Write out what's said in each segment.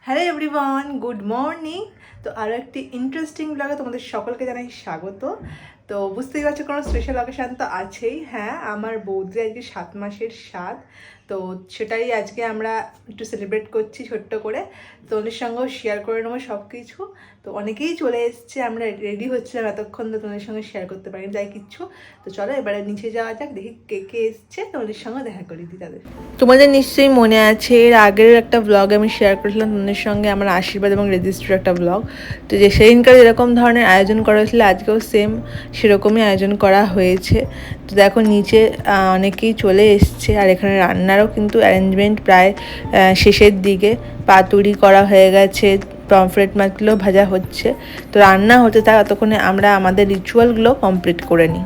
Hello everyone, good morning. তো আরও একটি ইন্টারেস্টিং ব্লগে তোমাদের সকলকে জানাই স্বাগত। তো বুঝতেই পারছো কোনো স্পেশাল অকেশান তো আছেই। হ্যাঁ, আমার বৌদির আজকে 7 মাসের স্বাদ, তো সেটাই আজকে আমরা একটু সেলিব্রেট করছি ছোট্ট করে। তো ওদের সঙ্গেও শেয়ার করে নেবো সব কিছু। তো অনেকেই চলে এসছে, আমরা রেডি হচ্ছিলাম এতক্ষণ, তো তোমাদের সঙ্গে শেয়ার করতে পারিনি যাই কিচ্ছু। তো চলো এবারে নিচে যাওয়া যাক, দেখি কে কে এসছে, তোমাদের সঙ্গে দেখা করে দিই তাদের। তোমাদের নিশ্চয়ই মনে আছে এর আগের একটা ব্লগ আমি শেয়ার করেছিলাম তোমাদের সঙ্গে, আমার আশীর্বাদ এবং রেজিস্ট্রির একটা ব্লগ। তো যে সেদিনকার যেরকম ধরনের আয়োজন করা হয়েছিল আজকেও সেম সেরকমই আয়োজন করা হয়েছে। তো দেখো নিচে অনেকেই চলে এসছে, আর এখানে রান্নারও কিন্তু অ্যারেঞ্জমেন্ট প্রায় শেষের দিকে। পাতুরি করা হয়ে গেছে, পমফ্রেট মাছগুলো ভাজা হচ্ছে। তো রান্না হতে থাকা ততক্ষণে আমরা আমাদের রিচুয়ালগুলো কমপ্লিট করে নিই।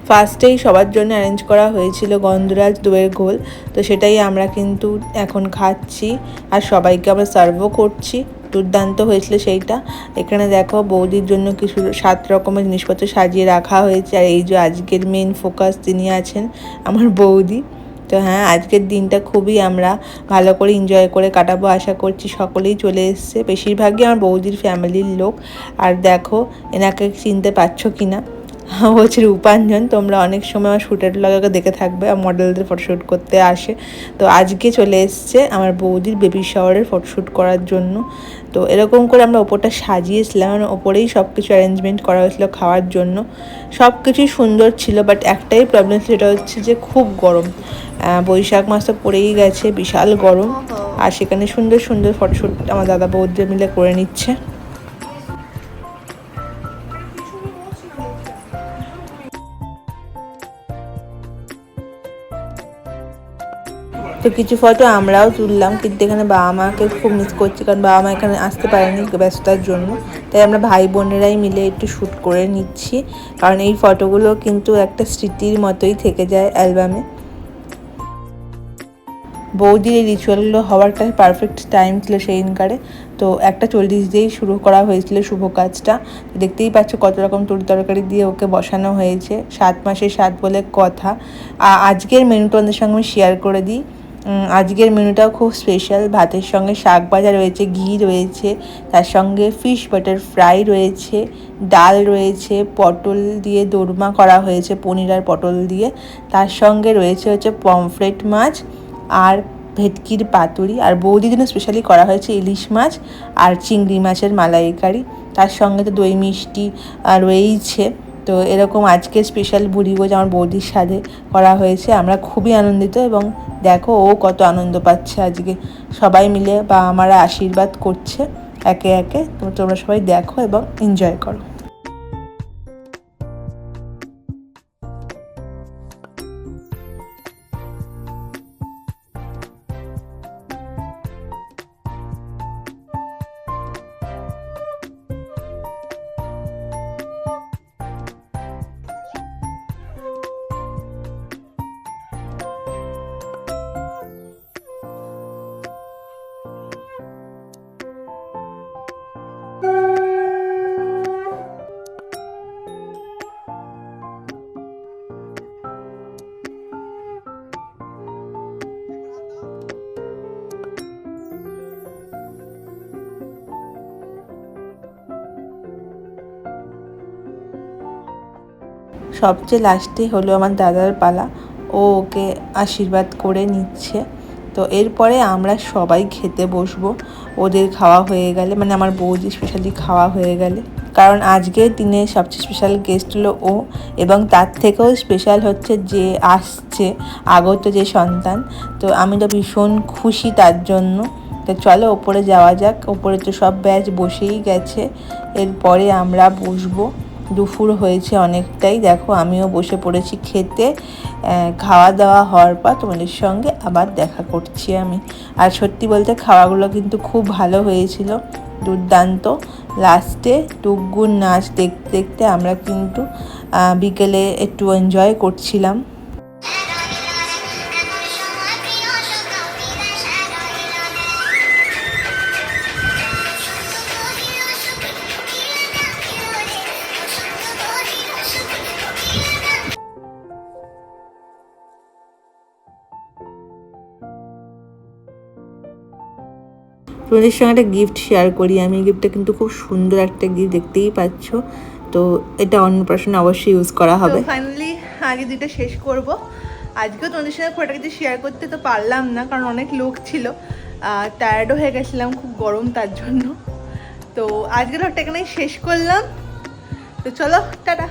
ফার্স্টেই সবার জন্য অ্যারেঞ্জ করা হয়েছিল গন্ধরাজ দইয়ের ঘোল, তো সেটাই আমরা কিন্তু এখন খাচ্ছি আর সবাইকে আমরা সার্ভও করছি। দুর্দান্ত হয়েছিল সেইটা। এখানে দেখো বৌদির জন্য কিছু 7 রকমের জিনিসপত্র সাজিয়ে রাখা হয়েছে, আর এই যে আজকের মেন ফোকাস তিনি আছেন আমার বৌদি। তো হ্যাঁ, আজকের দিনটা খুবই আমরা ভালো করে এনজয় করে কাটাবো আশা করছি। সকলেই চলে এসছে, বেশিরভাগই আমার বৌদির ফ্যামিলির লোক। আর দেখো এনাকে চিনতে পারছো কি না, হচ্ছে রূপাঞ্জন। তোমরা অনেক সময় আমার শ্যুটের ব্লগে দেখে থাকবে, মডেলদের ফটোশ্যুট করতে আসে। তো আজকে চলে এসছে আমার বৌদির বেবি শাওয়ারের ফটোশ্যুট করার জন্য। তো এরকম করে আমরা ওপরটা সাজিয়েছিলাম, ওপরেই সব কিছু অ্যারেঞ্জমেন্ট করা হয়েছিল খাওয়ার জন্য। সব কিছুই সুন্দর ছিল, বাট একটাই প্রবলেম ছিল, সেটা হচ্ছে যে খুব গরম। বৈশাখ মাস তো পড়েই গেছে, বিশাল গরম। আর সেখানে সুন্দর সুন্দর ফটোশ্যুট আমার দাদা বৌদিরা মিলে করে নিচ্ছে। তো কিছু ফটো আমরাও তুললাম, কিন্তু এখানে বাবা মাকে খুব মিস করছি, কারণ বাবা মা এখানে আসতে পারেনি ব্যস্ততার জন্য। তাই আমরা ভাই বোনেরাই মিলে একটু শ্যুট করে নিচ্ছি, কারণ এই ফটোগুলো কিন্তু একটা স্মৃতির মতোই থেকে যায় অ্যালবামে। বৌদির এই রিচুয়ালগুলো হওয়ারটা পারফেক্ট টাইম ছিল সেই দিনকারে। তো 1:40 দিয়েই শুরু করা হয়েছিল শুভ কাজটা। দেখতেই পাচ্ছ কত রকম তরকারি দিয়ে ওকে বসানো হয়েছে, 7 মাসের স্বাদ বলে কথা। আজকের মেনুটা ওদের সঙ্গে আমি শেয়ার করে দিই। আজকের মেনুটাও খুব স্পেশাল। ভাতের সঙ্গে শাক ভাজা রয়েছে, ঘি রয়েছে, তার সঙ্গে ফিশ বাটার ফ্রাই রয়েছে, ডাল রয়েছে, পটল দিয়ে দোরমা করা হয়েছে পনির আর পটল দিয়ে, তার সঙ্গে রয়েছে পমফ্রেট মাছ আর ভেটকির পাতুরি, আর বৌদির জন্য স্পেশালি করা হয়েছে ইলিশ মাছ আর চিংড়ি মাছের মালাইকারি। তার সঙ্গে তো দই মিষ্টি রয়েইছে। তো এরকম আজকে স্পেশাল ভুড়িভোজ আমার বৌদির সাথে করা হয়েছে। আমরা খুবই আনন্দিত, এবং দেখো ও কত আনন্দ পাচ্ছে আজকে। সবাই মিলে বা আমরা আশীর্বাদ করছে একে একে। তো তোমরা সবাই দেখো এবং এনজয় করো। সবচেয়ে লাস্টে হলো আমার দাদার পালা, ও ওকে আশীর্বাদ করে নিচ্ছে। তো এরপরে আমরা সবাই খেতে বসবো ওদের খাওয়া হয়ে গেলে, মানে আমার বৌদি স্পেশালি খাওয়া হয়ে গেলে। কারণ আজকের দিনে সবচেয়ে স্পেশাল গেস্ট হলো ও, এবং তার থেকেও স্পেশাল হচ্ছে যে আসছে আগত যে সন্তান। তো আমি তো ভীষণ খুশি তার জন্য। তো চলো ওপরে যাওয়া যাক। ওপরে তো সব ব্যাচ বসেই গেছে, এরপরে আমরা বসবো। দুপুর হয়েছে অনেকটাই, দেখো আমিও বসে পড়েছি খেতে। খাওয়া দাওয়া হওয়ার পর তোমাদের সঙ্গে আবার দেখা করছি আমি। আর সত্যি বলতে খাওয়াগুলো কিন্তু খুব ভালো হয়েছিল, দুর্দান্ত। লাস্টে টুকগুর নাচ দেখতে দেখতে আমরা কিন্তু বিকেলে একটু এনজয় করছিলাম। তোমাদের সঙ্গে একটা গিফট শেয়ার করি আমি। গিফটটা কিন্তু খুব সুন্দর একটা গিফট, দেখতেই পাচ্ছ। তো এটা অন্নপ্রাশনে অবশ্যই ইউজ করা হবে। ফাইনালি আগে দুইটা শেষ করব। আজকেও তোমাদের সঙ্গে খুব একটা কিছু শেয়ার করতে তো পারলাম না, কারণ অনেক লোক ছিল, টায়ার্ডও হয়ে গেছিলাম, খুব গরম তার জন্য। তো আজকের একটা এখানেই শেষ করলাম। তো চলো টাটা।